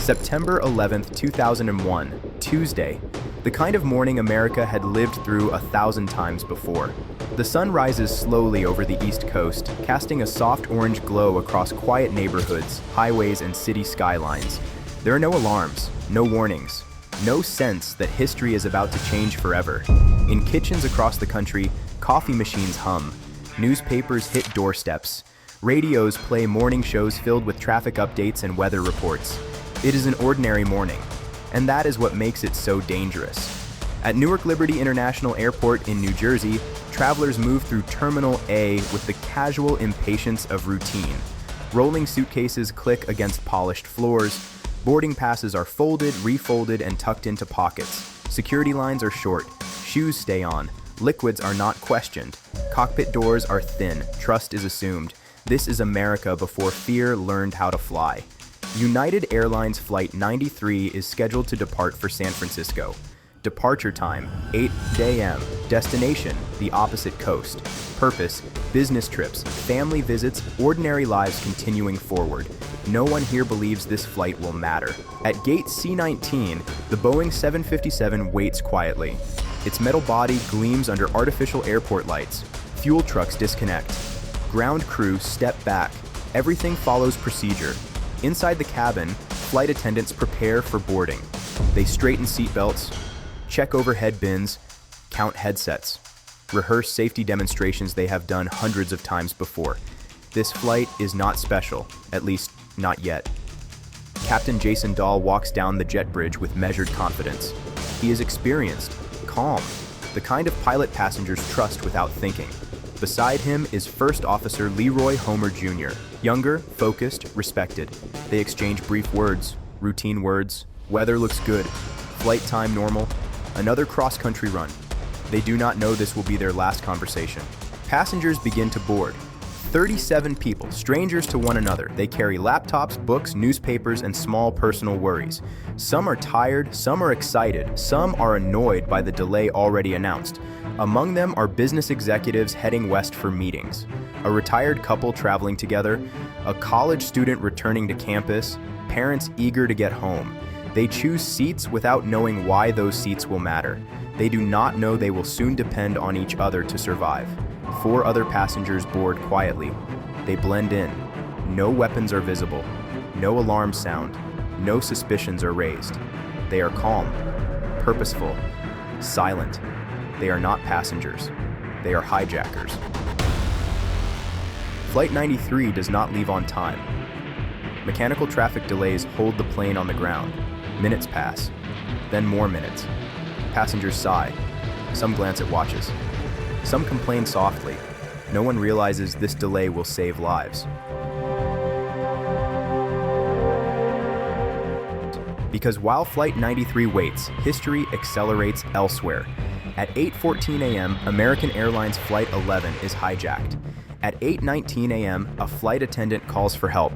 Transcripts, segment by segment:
September 11th, 2001, Tuesday. The kind of morning America had lived through 1,000 times before. The sun rises slowly over the East Coast, casting a soft orange glow across quiet neighborhoods, highways, and city skylines. There are no alarms, no warnings, no sense that history is about to change forever. In kitchens across the country, coffee machines hum, newspapers hit doorsteps, radios play morning shows filled with traffic updates and weather reports. It is an ordinary morning, and that is what makes it so dangerous. At Newark Liberty International Airport in New Jersey, travelers move through Terminal A with the casual impatience of routine. Rolling suitcases click against polished floors. Boarding passes are folded, refolded, and tucked into pockets. Security lines are short. Shoes stay on. Liquids are not questioned. Cockpit doors are thin. Trust is assumed. This is America before fear learned how to fly. United Airlines Flight 93 is scheduled to depart for San Francisco. Departure time, 8 a.m. Destination, the opposite coast. Purpose, business trips, family visits, ordinary lives continuing forward. No one here believes this flight will matter. At gate C-19, the Boeing 757 waits quietly. Its metal body gleams under artificial airport lights. Fuel trucks disconnect. Ground crew step back. Everything follows procedure. Inside the cabin, flight attendants prepare for boarding. They straighten seatbelts, check overhead bins, count headsets, rehearse safety demonstrations they have done hundreds of times before. This flight is not special, at least not yet. Captain Jason Dahl walks down the jet bridge with measured confidence. He is experienced, calm, the kind of pilot passengers trust without thinking. Beside him is First Officer Leroy Homer Jr., younger, focused, respected. They exchange brief words, routine words. Weather looks good. Flight time normal. Another cross-country run. They do not know this will be their last conversation. Passengers begin to board. 37 people, strangers to one another. They carry laptops, books, newspapers, and small personal worries. Some are tired, some are excited, some are annoyed by the delay already announced. Among them are business executives heading west for meetings, a retired couple traveling together, a college student returning to campus, parents eager to get home. They choose seats without knowing why those seats will matter. They do not know they will soon depend on each other to survive. 4 other passengers board quietly. They blend in. No weapons are visible. No alarms sound. No suspicions are raised. They are calm, purposeful, silent. They are not passengers. They are hijackers. Flight 93 does not leave on time. Mechanical traffic delays hold the plane on the ground. Minutes pass, then more minutes. Passengers sigh. Some glance at watches. Some complain softly. No one realizes this delay will save lives. Because while Flight 93 waits, history accelerates elsewhere. At 8:14 a.m., American Airlines Flight 11 is hijacked. At 8:19 a.m., a flight attendant calls for help.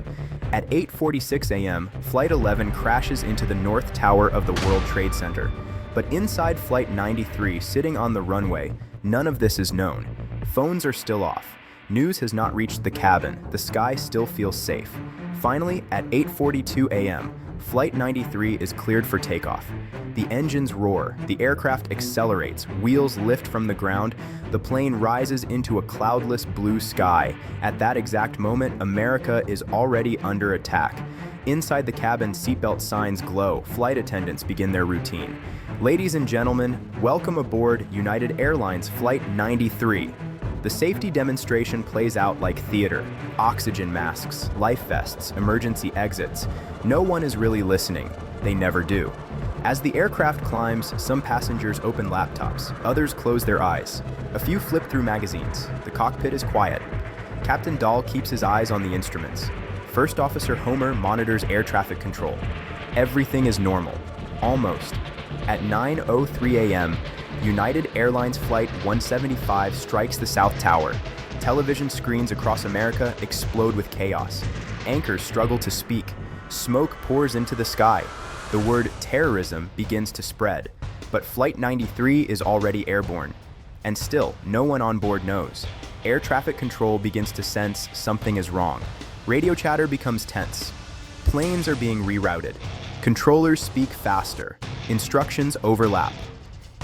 At 8:46 a.m., Flight 11 crashes into the North Tower of the World Trade Center. But inside Flight 93, sitting on the runway, none of this is known. Phones are still off. News has not reached the cabin. The sky still feels safe. Finally, at 8:42 a.m., Flight 93 is cleared for takeoff. The engines roar, the aircraft accelerates, wheels lift from the ground, the plane rises into a cloudless blue sky. At that exact moment, America is already under attack. Inside the cabin, seatbelt signs glow. Flight attendants begin their routine. Ladies and gentlemen, welcome aboard United Airlines Flight 93. The safety demonstration plays out like theater. Oxygen masks, life vests, emergency exits. No one is really listening. They never do. As the aircraft climbs, some passengers open laptops. Others close their eyes. A few flip through magazines. The cockpit is quiet. Captain Dahl keeps his eyes on the instruments. First Officer Homer monitors air traffic control. Everything is normal. Almost. At 9:03 a.m., United Airlines Flight 175 strikes the South Tower. Television screens across America explode with chaos. Anchors struggle to speak. Smoke pours into the sky. The word terrorism begins to spread. But Flight 93 is already airborne. And still, no one on board knows. Air traffic control begins to sense something is wrong. Radio chatter becomes tense. Planes are being rerouted. Controllers speak faster. Instructions overlap.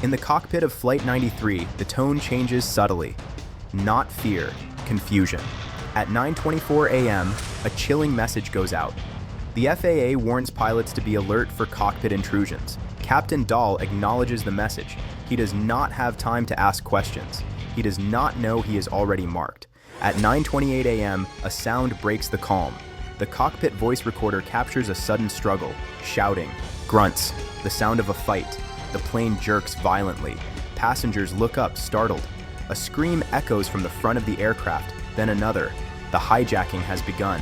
In the cockpit of Flight 93, the tone changes subtly. Not fear, confusion. At 9:24 a.m., a chilling message goes out. The FAA warns pilots to be alert for cockpit intrusions. Captain Dahl acknowledges the message. He does not have time to ask questions. He does not know he is already marked. At 9:28 a.m., a sound breaks the calm. The cockpit voice recorder captures a sudden struggle, shouting, grunts, the sound of a fight. The plane jerks violently. Passengers look up, startled. A scream echoes from the front of the aircraft, then another. The hijacking has begun.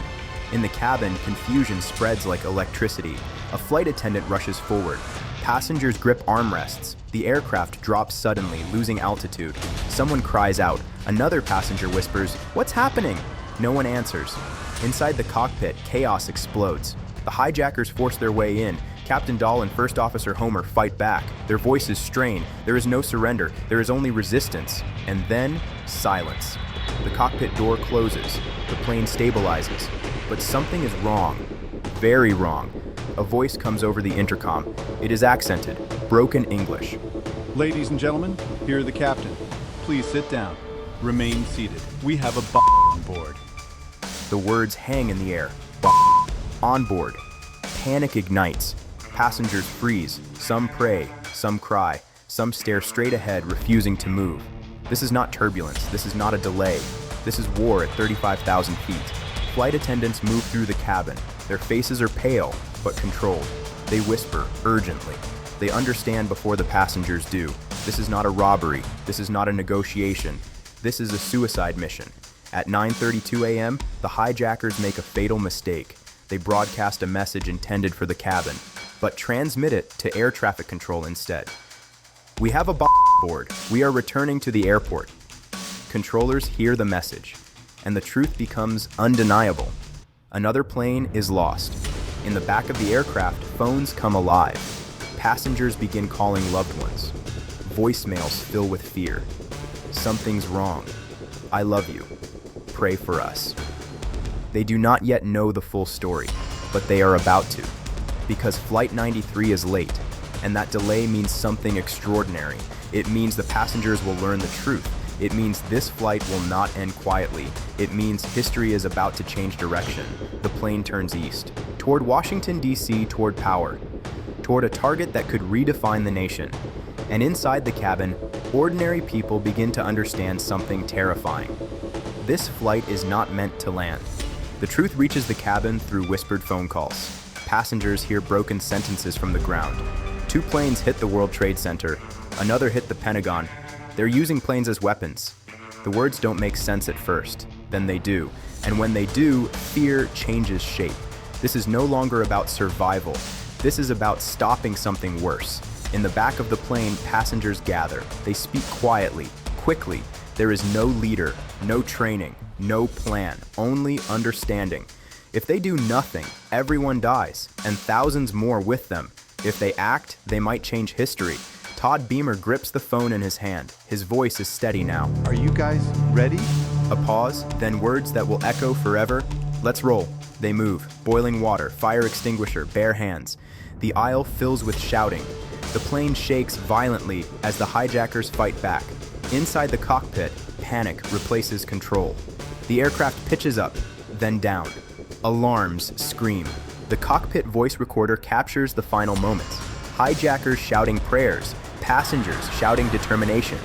In the cabin, confusion spreads like electricity. A flight attendant rushes forward. Passengers grip armrests. The aircraft drops suddenly, losing altitude. Someone cries out. Another passenger whispers, "What's happening?" No one answers. Inside the cockpit, chaos explodes. The hijackers force their way in. Captain Dahl and First Officer Homer fight back. Their voices strain. There is no surrender. There is only resistance. And then, silence. The cockpit door closes. The plane stabilizes. But something is wrong. Very wrong. A voice comes over the intercom. It is accented, broken English. Ladies and gentlemen, here the captain. Please sit down. Remain seated. We have a on board. The words hang in the air. On board. Panic ignites. Passengers freeze. Some pray, some cry. Some stare straight ahead, refusing to move. This is not turbulence. This is not a delay. This is war at 35,000 feet. Flight attendants move through the cabin. Their faces are pale, but controlled. They whisper urgently. They understand before the passengers do. This is not a robbery. This is not a negotiation. This is a suicide mission. At 9:32 a.m., the hijackers make a fatal mistake. They broadcast a message intended for the cabin, but transmit it to air traffic control instead. "We have a board. We are returning to the airport." Controllers hear the message, and the truth becomes undeniable. Another plane is lost. In the back of the aircraft, phones come alive. Passengers begin calling loved ones. Voicemails fill with fear. "Something's wrong. I love you. Pray for us." They do not yet know the full story, but they are about to. Because Flight 93 is late, and that delay means something extraordinary. It means the passengers will learn the truth. It means this flight will not end quietly. It means history is about to change direction. The plane turns east, toward Washington, D.C., toward power, toward a target that could redefine the nation. And inside the cabin, ordinary people begin to understand something terrifying. This flight is not meant to land. The truth reaches the cabin through whispered phone calls. Passengers hear broken sentences from the ground. 2 planes hit the World Trade Center. Another hit the Pentagon. They're using planes as weapons. The words don't make sense at first. Then they do. And when they do, fear changes shape. This is no longer about survival. This is about stopping something worse. In the back of the plane, passengers gather. They speak quietly, quickly. There is no leader, no training, no plan, only understanding. If they do nothing, everyone dies, and thousands more with them. If they act, they might change history. Todd Beamer grips the phone in his hand. His voice is steady now. Are you guys ready? A pause, then words that will echo forever. "Let's roll." They move. Boiling water, fire extinguisher, bare hands. The aisle fills with shouting. The plane shakes violently as the hijackers fight back. Inside the cockpit, panic replaces control. The aircraft pitches up, then down. Alarms scream. The cockpit voice recorder captures the final moments. Hijackers shouting prayers, passengers shouting determination.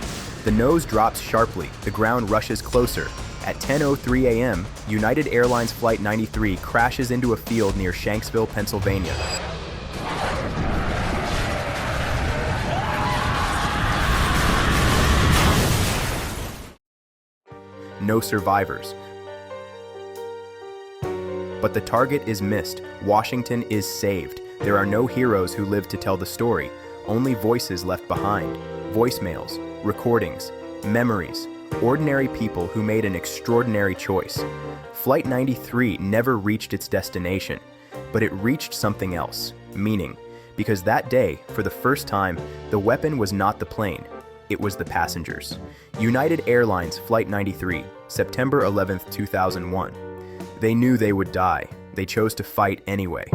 The nose drops sharply, the ground rushes closer. At 10:03 a.m., United Airlines Flight 93 crashes into a field near Shanksville, Pennsylvania. No survivors. But the target is missed. Washington is saved. There are no heroes who live to tell the story, only voices left behind. Voicemails, recordings, memories, ordinary people who made an extraordinary choice. Flight 93 never reached its destination, but it reached something else, meaning, because that day, for the first time, the weapon was not the plane, it was the passengers. United Airlines Flight 93, September 11, 2001. They knew they would die. They chose to fight anyway.